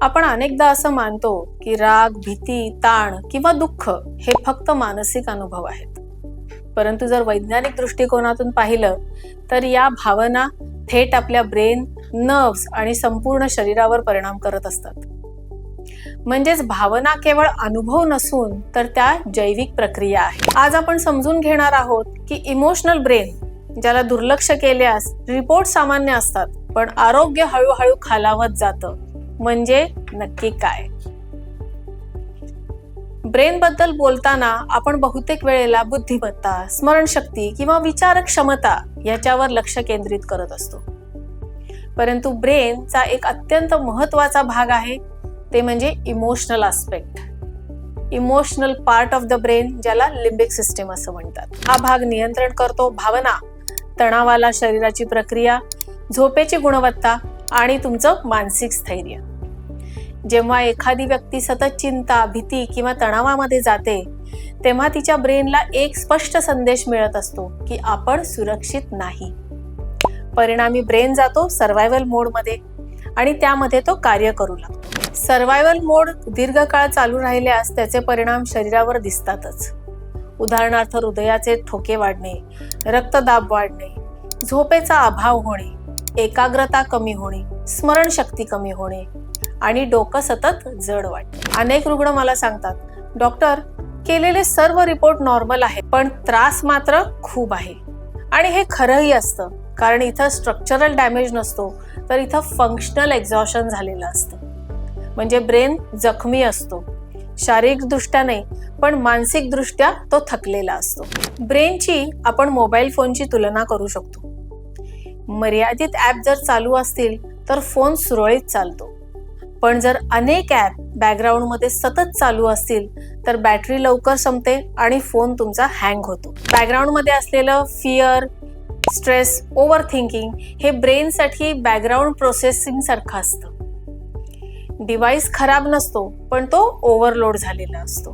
आपण अनेकदा असं मानतो की राग, भीती, ताण किंवा दुःख हे फक्त मानसिक अनुभव आहेत. परंतु जर वैज्ञानिक दृष्टिकोनातून पाहिलं तर या भावना थेट आपल्या ब्रेन, नर्व्स आणि संपूर्ण शरीरावर परिणाम करत असतात. म्हणजेच भावना केवळ अनुभव नसून तर त्या जैविक प्रक्रिया आहेत. आज आपण समजून घेणार आहोत की इमोशनल ब्रेन, ज्याला दुर्लक्ष केल्यास रिपोर्ट सामान्य असतात पण आरोग्य हळूहळू खालावत जातं, म्हणजे नक्की काय. ब्रेन बद्दल बोलताना आपण बहुतेक वेळेला बुद्धिमत्ता, स्मरणशक्ती किंवा विचारक क्षमता याच्यावर लक्ष केंद्रित करत असतो. परंतु ब्रेनचा एक अत्यंत महत्वाचा भाग आहे, ते म्हणजे emotional aspect, emotional part of the brain, ज्याला लिंबिक सिस्टीम असं म्हणतात. हा भाग नियंत्रण करतो भावना, तणावाला शरीराची प्रक्रिया, झोपेची गुणवत्ता आणि तुमचं मानसिक स्थैर्य. जेव्हा एखादी व्यक्ती सतत चिंता, भीती किंवा तणावामध्ये जाते तेव्हा तिच्या ब्रेनला एक स्पष्ट संदेश मिळत असतो की आपण सुरक्षित नाही. परिणामी ब्रेन जातो सर्व्हायव्हल मोडमध्ये आणि त्यामध्ये तो कार्य करू लागतो. सर्व्हायव्हल मोड दीर्घकाळ चालू राहिल्यास त्याचे परिणाम शरीरावर दिसतातच. उदाहरणार्थ हृदयाचे ठोके वाढणे, रक्तदाब वाढणे, झोपेचा अभाव होणे, एकाग्रता कमी होणे, स्मरणशक्ती कमी होणे आणि डोकं सतत जड वाटणे. अनेक रुग्ण मला सांगतात, डॉक्टर, केलेले सर्व रिपोर्ट नॉर्मल आहे पण त्रास मात्र खूप आहे. आणि हे खरंही असतं, कारण इथं स्ट्रक्चरल डॅमेज नसतो तर इथं फंक्शनल एक्झॉशन झालेलं असतं. म्हणजे ब्रेन जखमी असतो, शारीरिक दृष्ट्या नाही पण मानसिक दृष्ट्या तो थकलेला असतो. ब्रेनची आपण मोबाईल फोनची तुलना करू शकतो. मर्यादित ऍप जर चालू असतील तर फोन सुरळीत चालतो, पण जर अनेक ऍप बॅकग्राऊंड मध्ये सतत चालू असतील तर बॅटरी लवकर संपते आणि फोन तुमचा हँग होतो. बॅकग्राऊंड मध्ये असलेलं फिअर, स्ट्रेस, ओव्हर थिंकिंग हे ब्रेनसाठी बॅकग्राऊंड प्रोसेसिंग सारखं असतं. डिव्हाइस खराब नसतो पण तो ओव्हरलोड झालेला असतो.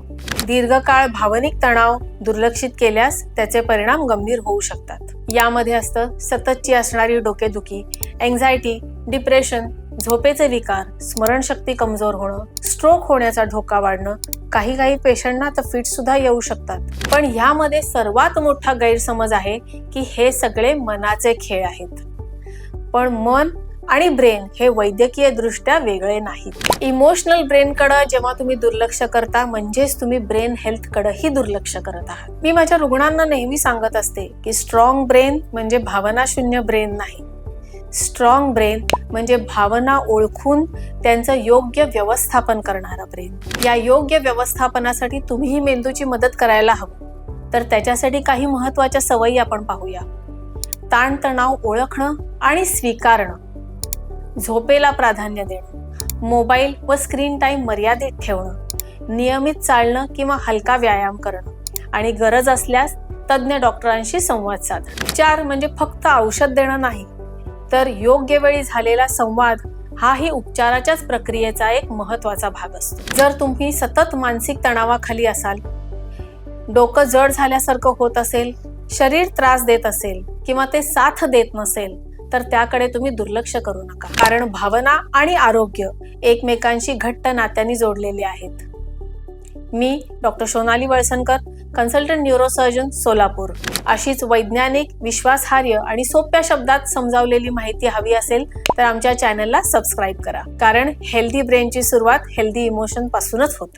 दीर्घकाळ भावनिक तणाव दुर्लक्षित केल्यास त्याचे परिणाम गंभीर होऊ शकतात. यामध्ये असतं सततची असणारी डोकेदुखी, एन्झायटी, डिप्रेशन, झोपेचे विकार, स्मरणशक्ती कमजोर होणं, स्ट्रोक होण्याचा धोका वाढणं, काही पेशंटना तर फिट सुद्धा येऊ शकतात. पण ह्यामध्ये सर्वात मोठा गैरसमज आहे की हे सगळे मनाचे खेळ आहेत. पण मन आणि ब्रेन हे वैद्यकीय दृष्ट्या वेगळे नाहीत. इमोशनल ब्रेन कडे जेव्हा तुम्ही दुर्लक्ष करता म्हणजेच तुम्ही ब्रेन हेल्थ कडेही दुर्लक्ष करत आहात. मी माझ्या रुग्णांना नेहमी सांगत असते की स्ट्रॉंग ब्रेन म्हणजे भावना शून्य ब्रेन नाही. स्ट्रॉंग ब्रेन म्हणजे भावना ओळखून त्यांचं योग्य व्यवस्थापन करणारा ब्रेन. या योग्य व्यवस्थापनासाठी तुम्हीही मेंदूची मदत करायला हवं. तर त्याच्यासाठी काही महत्वाच्या सवयी आपण पाहूया. ताणतणाव ओळखणं आणि स्वीकारणं, झोपेला प्राधान्य देणं, मोबाईल व स्क्रीन टाइम मर्यादित ठेवणं, नियमित चालणं किंवा हलका व्यायाम करणं आणि गरज असल्यास तज्ञ डॉक्टरांशी संवाद साधणं. 4 म्हणजे फक्त औषध देणं नाही तर योग्य वेळी झालेला संवाद हाही उपचाराच्याच प्रक्रियेचा एक महत्वाचा भाग असतो. जर तुम्ही सतत मानसिक तणावाखाली असाल, डोकं जड झाल्यासारखं होत असेल, शरीर त्रास देत असेल किंवा ते साथ देत नसेल तर त्याकडे तुम्ही दुर्लक्ष करू नका. कारण भावना आणि आरोग्य एकमेकांशी घट्ट नात्यांनी जोडलेले आहेत. मी doctor Sonali Walsankar, consultant neurosurgeon, Solapur. अशीच वैज्ञानिक, विश्वासार्ह आणि सोप्या शब्दात समजावलेली माहिती हवी असेल तर आमच्या चॅनलला सबस्क्राईब करा. कारण हेल्दी ब्रेनची सुरुवात हेल्दी इमोशन पासूनच होते.